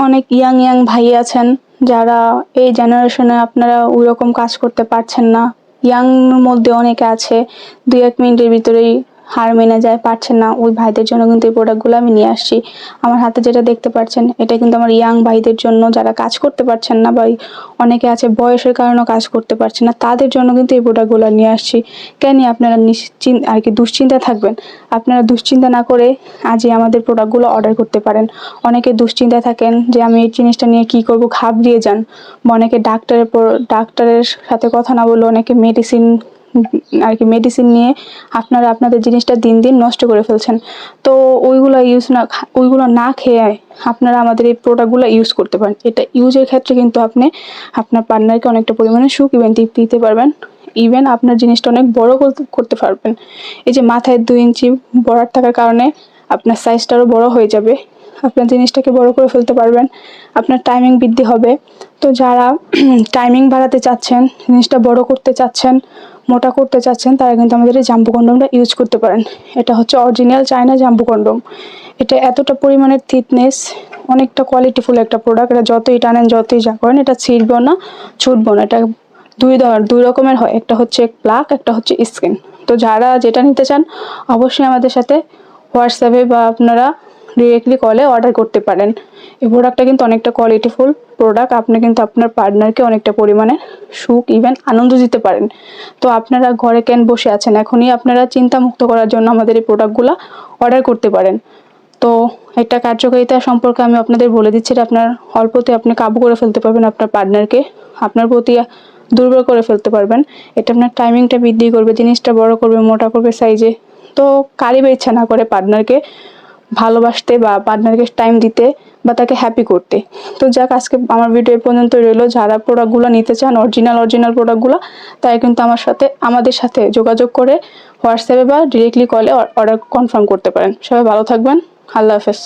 অনেক young young ভাই আছেন যারা এই জেনারেশনে আপনারা ওইরকম কাজ করতে পারছেন না। ইয়াং মধ্যে অনেকে আছে 2-1 মিনিটের ভিতরেই হার মেনে যায়, পারছেন না। ওই ভাইদের জন্য কিন্তু এই প্রোডাক্টগুলো আমি নিয়ে আসছি। আমার হাতে যেটা দেখতে পাচ্ছেন এটা কিন্তু আমার ইয়াং ভাইদের জন্য, যারা কাজ করতে পারছেন না বা অনেকে আছে বয়সের কারণে কাজ করতে পারছেন না, তাদের জন্য কিন্তু এই প্রোডাক্টগুলো নিয়ে আসছি। কেন আপনারা নিশ্চিন্ত আর কি দুশ্চিন্তা থাকবেন? আপনারা দুশ্চিন্তা না করে আজই আমাদের প্রোডাক্টগুলো অর্ডার করতে পারেন। অনেকে দুশ্চিন্তায় থাকেন যে আমি এই জিনিসটা নিয়ে কি করব, ঘাবড়িয়ে যান। বা অনেকে ডাক্তারের সাথে কথা না বলে অনেকে মেডিসিন নিয়ে আপনারা আপনাদের জিনিসটা দিন দিন নষ্ট করে ফেলছেন। তো ওইগুলো না খেয়ে আপনারা আমাদের এই প্রোডাক্টগুলো ইউজ করতে পারেন। এটা ইউজের ক্ষেত্রে কিন্তু আপনি আপনার পার্টনারকে অনেকটা পরিমাণে সুখ ইভেন তৃপ্তি দিতে পারবেন। ইভেন আপনার জিনিসটা অনেক বড় করতে পারবেন। এই যে মাথায় 2 ইঞ্চি বড় থাকার কারণে আপনার সাইজটারও বড় হয়ে যাবে। আপনার জিনিসটাকে বড় করে ফেলতে পারবেন। আপনার টাইমিং বৃদ্ধি হবে। তো যারা টাইমিং বাড়াতে চাচ্ছেন, জিনিসটা বড় করতে চাচ্ছেন, মোটা করতে চাচ্ছেন, তারা কিন্তু আমাদের এই জাম্বো কন্ডমটা ইউজ করতে পারেন। এটা হচ্ছে অরিজিনাল চায়না জাম্বো কন্ডম। এটা এতটা পরিমাণের থিকনেস, অনেকটা কোয়ালিটিফুল একটা প্রোডাক্ট। এটা যতই টানেন যতই যা করেন এটা ছিঁড়বেও না, ছুটবেও না। এটা দুই রকমের হয়, একটা হচ্ছে প্লাগ, একটা হচ্ছে স্কিন। তো যারা যেটা নিতে চান অবশ্যই আমাদের সাথে হোয়াটসঅ্যাপে বা আপনারা ডিরেক্টলি কলে অর্ডার করতে পারেন। এই প্রোডাক্টটা কিন্তু অনেকটা কোয়ালিটিফুল প্রোডাক্ট। আপনি কিন্তু আপনার পার্টনারকে অনেকটা পরিমাণে সুখ ইভেন আনন্দ দিতে পারেন। তো আপনারা ঘরে কেন বসে আছেন? এখনই আপনারা চিন্তা মুক্ত করার জন্য আমাদের এই প্রোডাক্টগুলো অর্ডার করতে পারেন। তো একটা কার্যকারিতা সম্পর্কে আমি আপনাদের বলে দিচ্ছি, এটা আপনার অল্পতে আপনি কাবু করে ফেলতে পারবেন আপনার পার্টনারকে, আপনার প্রতি দুর্বল করে ফেলতে পারবেন। এটা আপনার টাইমিংটা বৃদ্ধি করবে, জিনিসটা বড় করবে, মোটা করবে সাইজে। তো কারই বা ইচ্ছা না করে পার্টনারকে ভালোবাসতে বা পার্টনারকে টাইম দিতে বা তাকে হ্যাপি করতে। তো যাক, আজকে আমার ভিডিও এই পর্যন্ত রইলো। যারা প্রোডাক্টগুলো নিতে চান অরিজিনাল প্রোডাক্টগুলো, তাই কিন্তু আমাদের সাথে যোগাযোগ করে হোয়াটসঅ্যাপে বা ডিরেক্টলি কলে অর্ডার কনফার্ম করতে পারেন। সবাই ভালো থাকবেন। আল্লাহ হাফেজ।